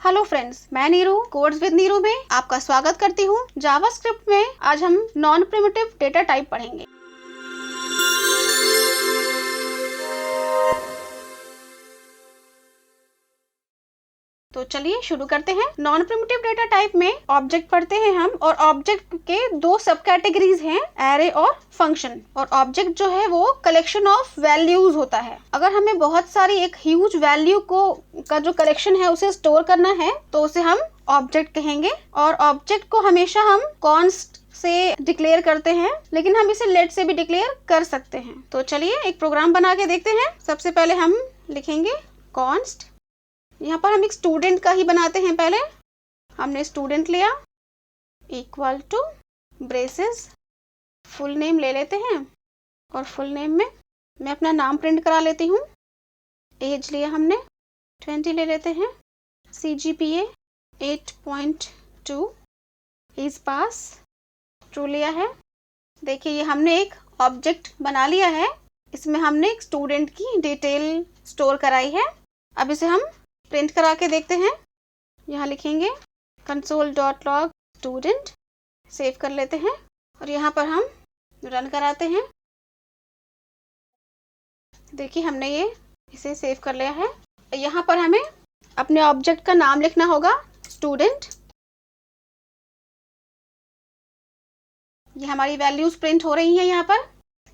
Hello friends, मैं Neeru codes with Neeru में आपका स्वागत करती हूँ। जावास्क्रिप्ट में आज हम नॉन प्रिमिटिव डेटा टाइप पढ़ेंगे। तो चलिए शुरू करते हैं। नॉन प्रिमिटिव डेटा टाइप में ऑब्जेक्ट पढ़ते हैं हम, और ऑब्जेक्ट के दो सब कैटेगरीज हैं, एरे और फंक्शन। और ऑब्जेक्ट जो है वो कलेक्शन ऑफ वैल्यूज होता है। अगर हमें बहुत सारी एक ह्यूज वैल्यू का जो कलेक्शन है उसे स्टोर करना है तो उसे हम ऑब्जेक्ट कहेंगे। और ऑब्जेक्ट को हमेशा हम कॉन्स्ट से डिक्लेयर करते हैं, लेकिन हम इसे लेट से भी डिक्लेयर कर सकते हैं। तो चलिए एक प्रोग्राम बना के देखते हैं। सबसे पहले हम लिखेंगे कॉन्स्ट। यहाँ पर हम एक स्टूडेंट का ही बनाते हैं। पहले हमने स्टूडेंट लिया equal to braces, full name ले लेते हैं, और फुल नेम में मैं अपना नाम प्रिंट करा लेती हूँ। एज लिया हमने 20 ले लेते हैं। CGPA 8.2, इज पास ट्रू लिया है। देखिए ये हमने एक ऑब्जेक्ट बना लिया है। इसमें हमने एक स्टूडेंट की डिटेल स्टोर कराई है। अब इसे हम प्रिंट करा के देखते हैं। यहाँ लिखेंगे console.log student, सेव कर लेते हैं और यहाँ पर हम रन कराते हैं। देखिए हमने इसे सेव कर लिया है। यहाँ पर हमें अपने ऑब्जेक्ट का नाम लिखना होगा, स्टूडेंट। ये हमारी वैल्यूज प्रिंट हो रही हैं यहाँ पर।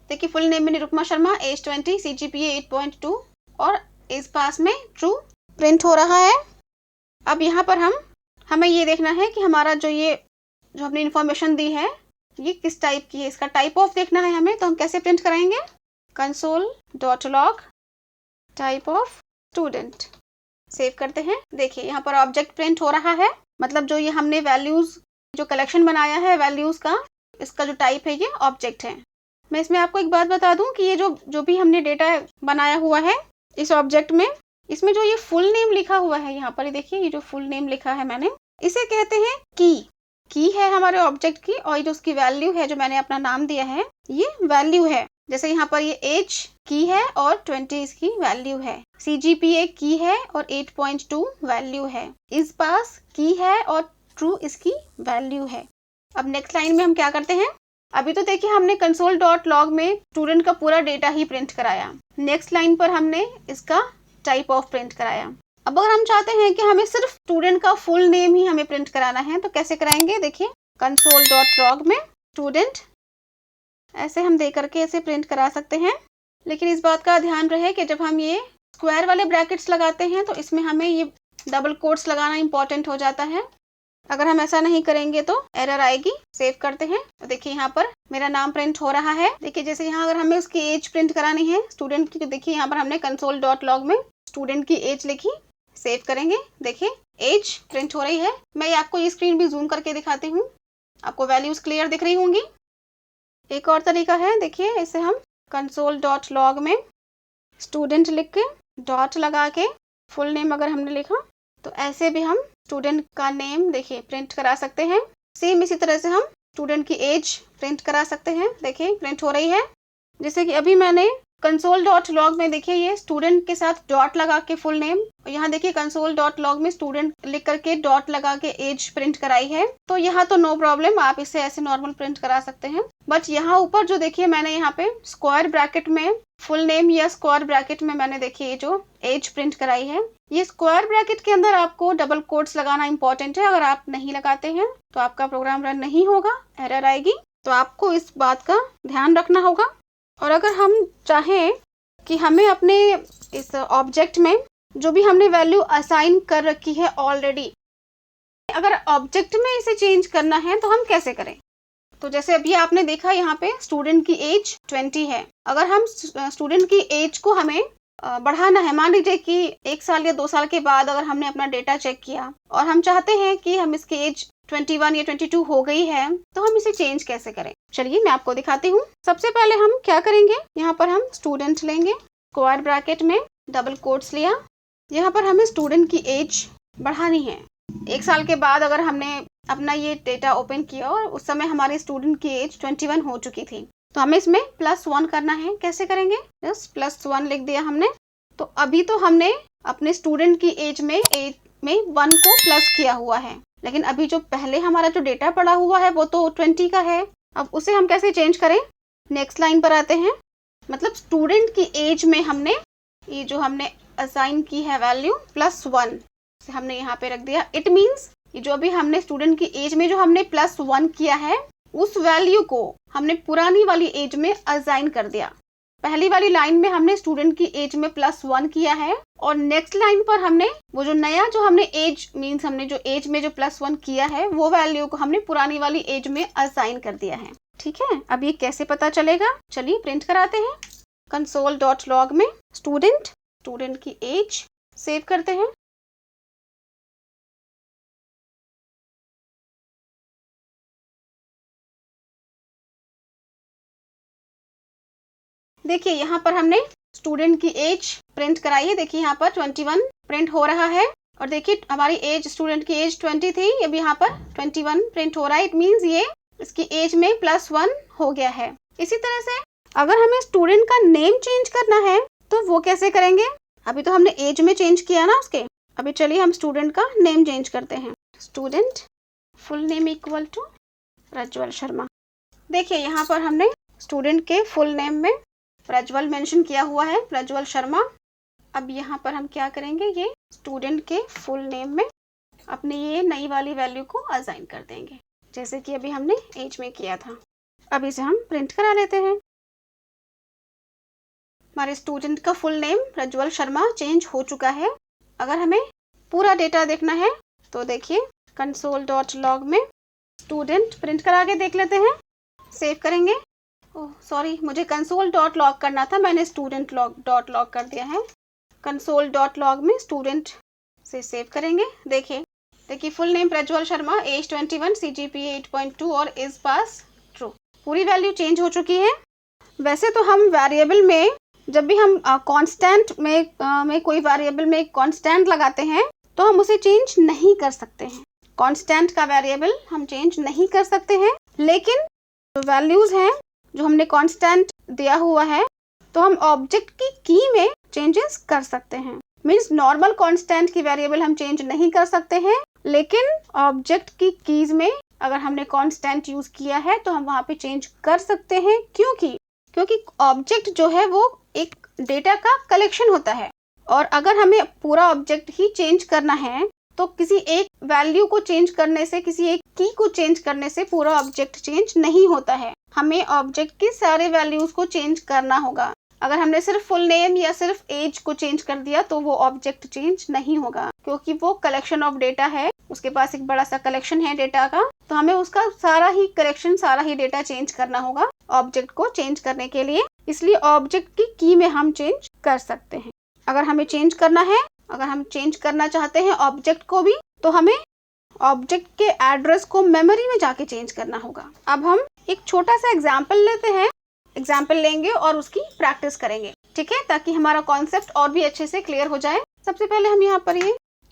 देखिए फुल नेम में निरुपमा शर्मा, एज 20, CGPA 8.2 और इस पास में ट्रू प्रिंट हो रहा है। अब यहाँ पर हमें ये देखना है कि हमारा जो हमने इंफॉर्मेशन दी है ये किस टाइप की है। इसका टाइप ऑफ देखना है हमें। तो हम कैसे प्रिंट कराएंगे, console.log type of student, save करते हैं। देखिए यहाँ पर ऑब्जेक्ट प्रिंट हो रहा है। मतलब जो ये हमने वैल्यूज जो कलेक्शन बनाया है वैल्यूज का, इसका जो टाइप है ये ऑब्जेक्ट है। मैं इसमें आपको एक बात बता दूं कि ये जो भी हमने डेटा बनाया हुआ है इस ऑब्जेक्ट में, इसमें जो ये फुल नेम लिखा हुआ है यहाँ पर, देखिए ये जो फुल नेम लिखा है मैंने, इसे कहते हैं की है हमारे ऑब्जेक्ट की। और ये जो उसकी वैल्यू है, जो मैंने अपना नाम दिया है, ये वैल्यू है। जैसे यहाँ पर ये एज की है और 20 इसकी वैल्यू है। CGPA की है और 8.2 वैल्यू है। इस पास की है और ट्रू इसकी वैल्यू है। अब नेक्स्ट लाइन में हम क्या करते हैं। अभी तो देखिए हमने console.log में स्टूडेंट का पूरा डेटा ही प्रिंट कराया। नेक्स्ट लाइन पर हमने इसका टाइप ऑफ प्रिंट कराया। अब अगर हम चाहते हैं कि हमें सिर्फ स्टूडेंट का फुल नेम ही हमें प्रिंट कराना है तो कैसे कराएंगे। देखिए console.log में स्टूडेंट ऐसे हम दे करके ऐसे प्रिंट करा सकते हैं। लेकिन इस बात का ध्यान रहे कि जब हम ये स्क्वायर वाले ब्रैकेट्स लगाते हैं तो इसमें हमें ये डबल कोट्स लगाना इंपॉर्टेंट हो जाता है। अगर हम ऐसा नहीं करेंगे तो एरर आएगी। सेव करते हैं। तो देखिए यहाँ पर मेरा नाम प्रिंट हो रहा है। देखिए जैसे यहाँ अगर हमें उसकी एज प्रिंट करानी है स्टूडेंट की, तो देखिए यहाँ पर हमने console.log में स्टूडेंट की एज लिखी। सेव करेंगे। देखिए एज प्रिंट हो रही है। मैं आपको ये स्क्रीन भी जूम करके दिखाती हूँ, आपको वैल्यूज क्लियर दिख रही होंगी। एक और तरीका है, देखिए इसे हम console.log में स्टूडेंट लिख के डॉट लगा के फुल नेम अगर हमने लिखा तो ऐसे भी हम स्टूडेंट का नेम देखिए प्रिंट करा सकते हैं। सेम इसी तरह से हम स्टूडेंट की एज प्रिंट करा सकते हैं। देखिए प्रिंट हो रही है। जैसे कि अभी मैंने console.log में देखिए ये स्टूडेंट के साथ डॉट लगा के फुल नेम, और यहाँ देखिए console.log में स्टूडेंट लिख करके डॉट लगा के एज प्रिंट कराई है। तो यहाँ तो नो प्रॉब्लम, आप इसे ऐसे नॉर्मल प्रिंट करा सकते हैं। बट यहाँ ऊपर जो देखिए मैंने यहाँ पे स्क्वायर ब्रैकेट में फुल नेम या स्क्वायर ब्रैकेट में मैंने देखिए ये जो एज प्रिंट कराई है, ये स्क्वायर ब्रैकेट के अंदर आपको डबल कोट्स लगाना इंपॉर्टेंट है। अगर आप नहीं लगाते हैं तो आपका प्रोग्राम रन नहीं होगा, एरर आएगी। तो आपको इस बात का ध्यान रखना होगा। और अगर हम चाहें कि हमें अपने इस ऑब्जेक्ट में जो भी हमने वैल्यू असाइन कर रखी है ऑलरेडी, अगर ऑब्जेक्ट में इसे चेंज करना है तो हम कैसे करें। तो जैसे अभी आपने देखा यहाँ पे स्टूडेंट की एज 20 है। अगर हम स्टूडेंट की एज को हमें बढ़ाना है, मान लीजिए कि 1 साल या 2 साल के बाद अगर हमने अपना डेटा चेक किया और हम चाहते हैं कि हम इसकी एज 21 या 22 हो गई है, तो हम इसे चेंज कैसे करें। चलिए मैं आपको दिखाती हूँ। सबसे पहले हम क्या करेंगे, यहाँ पर हम स्टूडेंट लेंगे, स्क्वायर ब्रैकेट में डबल कोट्स लिया। यहाँ पर हमें स्टूडेंट की एज बढ़ानी है। 1 साल के बाद अगर हमने अपना ये डेटा ओपन किया और उस समय हमारे स्टूडेंट की एज 21 हो चुकी थी, तो हमें इसमें +1 करना है। कैसे करेंगे, बस +1 लिख दिया हमने। तो अभी तो हमने अपने स्टूडेंट की एज में में 1 को प्लस किया हुआ है, लेकिन अभी जो पहले हमारा जो डेटा पड़ा हुआ है वो तो 20 का है। अब उसे हम कैसे चेंज करें? नेक्स्ट लाइन पर आते हैं। मतलब स्टूडेंट की एज में हमने ये जो हमने असाइन की है वैल्यू +1 से हमने यहाँ पे रख दिया। इट मीन्स ये जो अभी हमने स्टूडेंट की एज में जो हमने +1 किया है उस वैल्यू को हमने पुरानी वाली एज में असाइन कर दिया। पहली वाली लाइन में हमने स्टूडेंट की एज में +1 किया है और नेक्स्ट लाइन पर हमने वो जो नया जो हमने एज मीन्स हमने जो एज में जो +1 किया है वो वैल्यू को हमने पुरानी वाली एज में असाइन कर दिया है। ठीक है, अब ये कैसे पता चलेगा? चलिए प्रिंट कराते हैं। console.log में स्टूडेंट की एज सेव करते हैं। देखिए यहाँ पर हमने स्टूडेंट की एज प्रिंट कराई है। देखिए यहाँ पर 21 प्रिंट हो रहा है और देखिए हमारी एज स्टूडेंट की एज 20 थी, अभी यहाँ पर 21 प्रिंट हो रहा है। इट मीन्स ये इसकी एज में +1 हो गया है। इसी तरह से अगर हमें स्टूडेंट का नेम चेंज करना है तो वो कैसे करेंगे? अभी तो हमने एज में चेंज किया ना उसके, अभी चलिए हम स्टूडेंट का नेम चेंज करते हैं। Student full name equal to Prajwal Sharma. देखिए यहाँ पर हमने स्टूडेंट के फुल नेम में प्रज्वल मेंशन किया हुआ है, प्रज्वल शर्मा। अब यहाँ पर हम क्या करेंगे? ये स्टूडेंट के फुल नेम में अपनी ये नई वाली वैल्यू को असाइन कर देंगे, जैसे कि अभी हमने एज में किया था। अब इसे हम प्रिंट करा लेते हैं। हमारे स्टूडेंट का full name Prajwal Sharma change हो चुका है। अगर हमें पूरा डेटा देखना है तो देखिए console.log में स्टूडेंट प्रिंट करा के देख लेते हैं। सेव करेंगे। ओह सॉरी, मुझे console.log करना था, मैंने student.log कर दिया है। console.log में स्टूडेंट से सेव करेंगे। देखिए full name Prajwal Sharma, as 21, CGPA 8.2 और इज पास ट्रू। पूरी वैल्यू चेंज हो चुकी है। वैसे तो हम वेरिएबल में जब भी हम कांस्टेंट में कोई वेरिएबल में कांस्टेंट लगाते हैं तो हम उसे चेंज नहीं कर सकते हैं। कांस्टेंट का वेरिएबल हम चेंज नहीं कर सकते हैं, लेकिन जो वैल्यूज हैं जो हमने कांस्टेंट दिया हुआ है तो हम ऑब्जेक्ट की में चेंजेस कर सकते हैं। मीन्स नॉर्मल कांस्टेंट की वेरिएबल हम चेंज नहीं कर सकते हैं, लेकिन ऑब्जेक्ट की कीज में अगर हमने कांस्टेंट यूज किया है तो हम वहां पे चेंज कर सकते हैं। क्योंकि ऑब्जेक्ट जो है वो एक डेटा का कलेक्शन होता है और अगर हमें पूरा ऑब्जेक्ट ही चेंज करना है तो किसी एक वैल्यू को चेंज करने से, किसी एक की को चेंज करने से पूरा ऑब्जेक्ट चेंज नहीं होता है। हमें ऑब्जेक्ट की सारे वैल्यूज को चेंज करना होगा। अगर हमने सिर्फ फुल नेम या सिर्फ एज को चेंज कर दिया तो वो ऑब्जेक्ट चेंज नहीं होगा, क्योंकि वो कलेक्शन ऑफ डेटा है, उसके पास एक बड़ा सा कलेक्शन है डेटा का, तो हमें उसका सारा ही डेटा चेंज करना होगा ऑब्जेक्ट को चेंज करने के लिए। इसलिए ऑब्जेक्ट की में हम चेंज कर सकते हैं। अगर हमें चेंज करना है, अगर हम चेंज करना चाहते हैं ऑब्जेक्ट को भी, तो हमें ऑब्जेक्ट के एड्रेस को मेमोरी में जाके चेंज करना होगा। अब हम एक छोटा सा एग्जाम्पल लेते हैं, एग्जाम्पल लेंगे और उसकी प्रैक्टिस करेंगे, ठीक है, ताकि हमारा कॉन्सेप्ट और भी अच्छे से क्लियर हो जाए। सबसे पहले हम यहाँ पर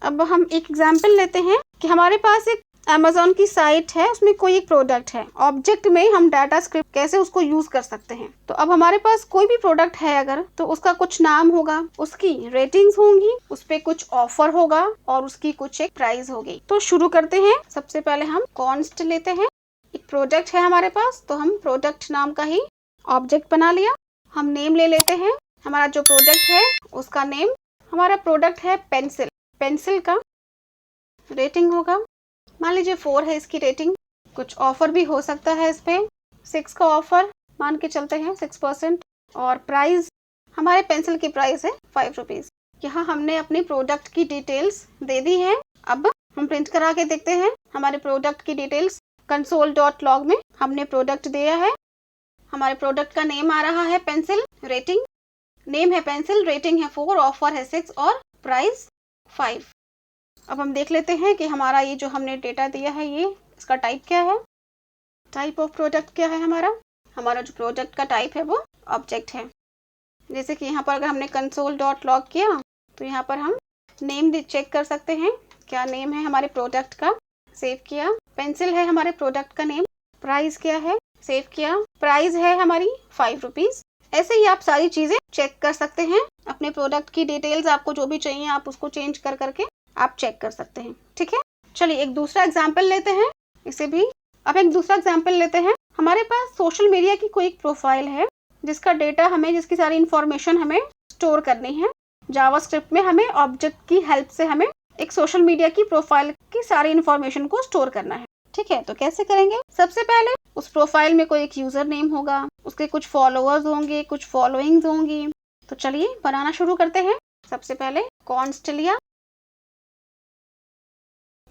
अब हम एक एग्जाम्पल लेते हैं कि हमारे पास एक Amazon की साइट है, उसमें कोई एक प्रोडक्ट है। ऑब्जेक्ट में हम डाटा स्क्रिप्ट कैसे उसको यूज कर सकते हैं। तो अब हमारे पास कोई भी प्रोडक्ट है अगर, तो उसका कुछ नाम होगा, उसकी रेटिंग्स होंगी, उस पे कुछ ऑफर होगा और उसकी कुछ एक प्राइस होगी। तो शुरू करते हैं। सबसे पहले हम कॉन्स्ट लेते हैं। एक प्रोडक्ट है हमारे पास, तो हम प्रोडक्ट नाम का ही ऑब्जेक्ट बना लिया। हम नेम ले लेते हैं। हमारा जो प्रोडक्ट है उसका नेम, हमारा प्रोडक्ट है पेंसिल। पेंसिल का रेटिंग होगा, मान लीजिए 4 है इसकी रेटिंग। कुछ ऑफर भी हो सकता है इस पे, 6 का ऑफर मान के चलते हैं, 6%। और प्राइस, हमारे पेंसिल की प्राइस है 5 रुपीज। यहाँ हमने अपनी प्रोडक्ट की डिटेल्स दे दी है। अब हम प्रिंट करा के देखते हैं हमारे प्रोडक्ट की डिटेल्स। console.log में हमने प्रोडक्ट दिया है। हमारे प्रोडक्ट का नेम आ रहा है पेंसिल, रेटिंग, नेम है पेंसिल, रेटिंग है 4, ऑफर है 6 और प्राइस 5। अब हम देख लेते हैं कि हमारा ये जो हमने डेटा दिया है ये इसका टाइप क्या है, टाइप ऑफ प्रोडक्ट क्या है। हमारा जो प्रोडक्ट का टाइप है वो ऑब्जेक्ट है। जैसे कि यहाँ पर अगर हमने console.log किया तो यहाँ पर हम नेम भी चेक कर सकते हैं, क्या नेम है हमारे प्रोडक्ट का, सेव किया। पेंसिल है हमारे प्रोडक्ट का नेम, प्राइस क्या है, सेव किया। प्राइस है हमारी 5 रुपीज। ऐसे ही आप सारी चीजें चेक कर सकते हैं। अपने प्रोडक्ट की डिटेल्स आपको जो भी चाहिए आप उसको चेंज कर करके आप चेक कर सकते हैं। ठीक है, चलिए एक दूसरा एग्जाम्पल लेते हैं। इसे भी अब एक दूसरा एग्जाम्पल लेते हैं। हमारे पास सोशल मीडिया की कोई एक प्रोफाइल है जिसका डेटा हमें, जिसकी सारी इंफॉर्मेशन हमें स्टोर करनी है। जावास्क्रिप्ट में हमें ऑब्जेक्ट की हेल्प से हमें एक सोशल मीडिया की प्रोफाइल की सारी इंफॉर्मेशन को स्टोर करना है। ठीक है, तो कैसे करेंगे? सबसे पहले उस प्रोफाइल में कोई एक यूजर नेम होगा, उसके कुछ फॉलोअर्स होंगे, कुछ फॉलोइंग्स होंगी। तो चलिए बनाना शुरू करते हैं। सबसे पहले कॉन्स्ट लिया,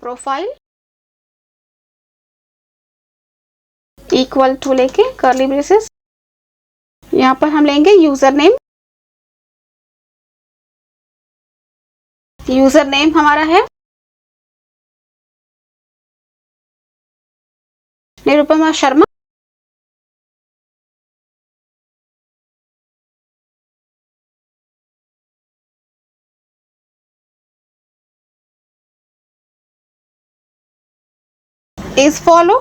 प्रोफाइल इक्वल टू लेके कर्ली ब्रेसेस, यहाँ पर हम लेंगे यूजर नेम। यूजर नेम हमारा है Nirupama Sharma. Is follow,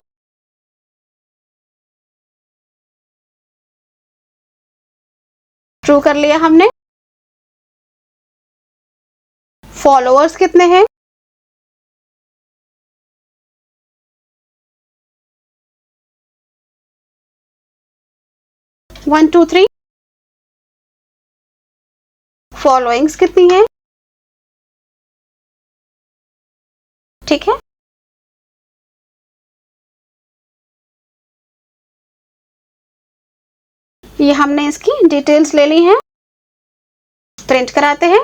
true कर लिया हमने। फॉलोअर्स कितने हैं? One two three. फॉलोइंग्स कितनी है? ठीक है, ये हमने इसकी डिटेल्स ले ली हैं। प्रिंट कराते हैं।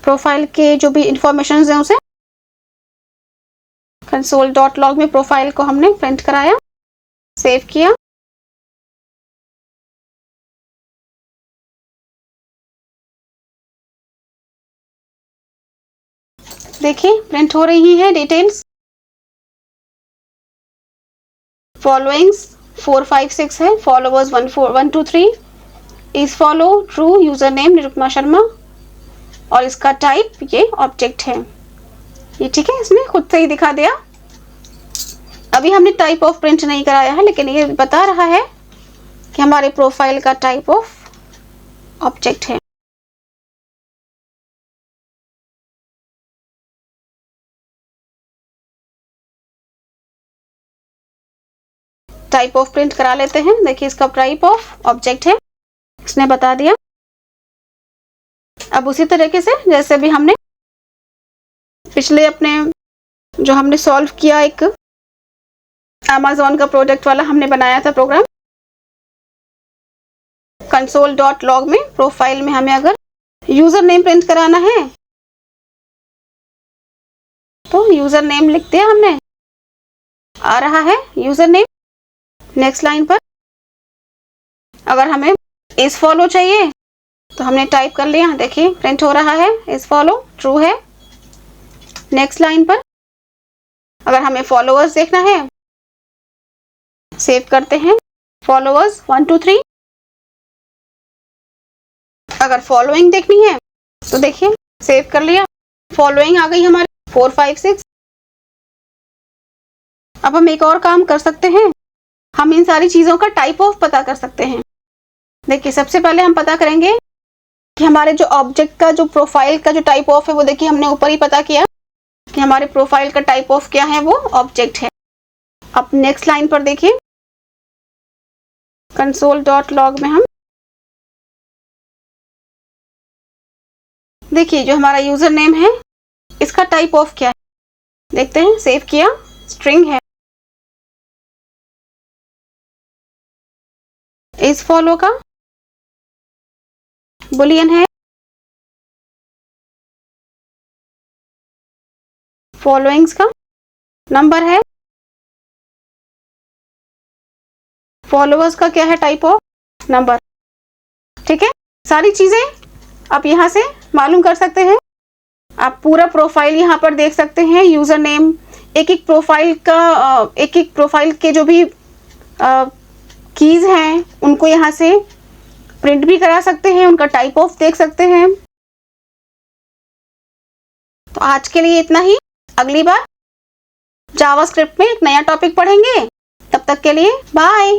प्रोफाइल के जो भी इंफॉर्मेशन है उसे console.log में प्रोफाइल को हमने प्रिंट कराया, सेव किया। देखिए प्रिंट हो रही है डिटेल्स। फॉलोइंग्स 456 है, followers 123, is follow true, user name Nirupama Sharma, और इसका टाइप ये ऑब्जेक्ट है। ये ठीक है, इसमें खुद से ही दिखा दिया। अभी हमने टाइप ऑफ प्रिंट नहीं कराया है, लेकिन ये बता रहा है कि हमारे प्रोफाइल का टाइप ऑफ ऑब्जेक्ट है। टाइप ऑफ प्रिंट करा लेते हैं। देखिए इसका टाइप ऑफ ऑब्जेक्ट है, इसने बता दिया। अब उसी तरीके से जैसे भी हमने पिछले अपने जो हमने सॉल्व किया, एक Amazon का प्रोडक्ट वाला हमने बनाया था प्रोग्राम, console.log में प्रोफाइल में हमें अगर यूजर नेम प्रिंट कराना है तो यूजर नेम लिख दिया हमने, आ रहा है यूजर नेम। नेक्स्ट लाइन पर अगर हमें इज फॉलो चाहिए तो हमने टाइप कर लिया, देखिए प्रिंट हो रहा है इज फॉलो, ट्रू है। नेक्स्ट लाइन पर अगर हमें फॉलोअर्स देखना है, सेव करते हैं, फॉलोअर्स 123। अगर फॉलोइंग देखनी है तो देखिए सेव कर लिया, फॉलोइंग आ गई हमारी 456। अब हम एक और काम कर सकते हैं, हम इन सारी चीजों का टाइप ऑफ पता कर सकते हैं। देखिए सबसे पहले हम पता करेंगे कि हमारे जो ऑब्जेक्ट का जो प्रोफाइल का जो टाइप ऑफ है वो देखिए हमने ऊपर ही पता किया कि हमारे प्रोफाइल का टाइप ऑफ क्या है, वो ऑब्जेक्ट है। अब नेक्स्ट लाइन पर देखिए console.log में हम देखिए जो हमारा यूजर नेम है इसका टाइप ऑफ क्या है, देखते हैं। सेव किया, स्ट्रिंग है। इज फॉलो का बुलियन है। फॉलोइंग्स का नंबर है। फॉलोअर्स का क्या है, टाइप ऑफ नंबर। ठीक है, सारी चीजें आप यहाँ से मालूम कर सकते हैं। आप पूरा प्रोफाइल यहाँ पर देख सकते हैं, यूजर नेम, एक एक प्रोफाइल का एक एक प्रोफाइल के जो भी कीज हैं उनको यहाँ से प्रिंट भी करा सकते हैं, उनका टाइप ऑफ देख सकते हैं। तो आज के लिए इतना ही। अगली बार जावास्क्रिप्ट में एक नया टॉपिक पढ़ेंगे। तब तक के लिए बाय।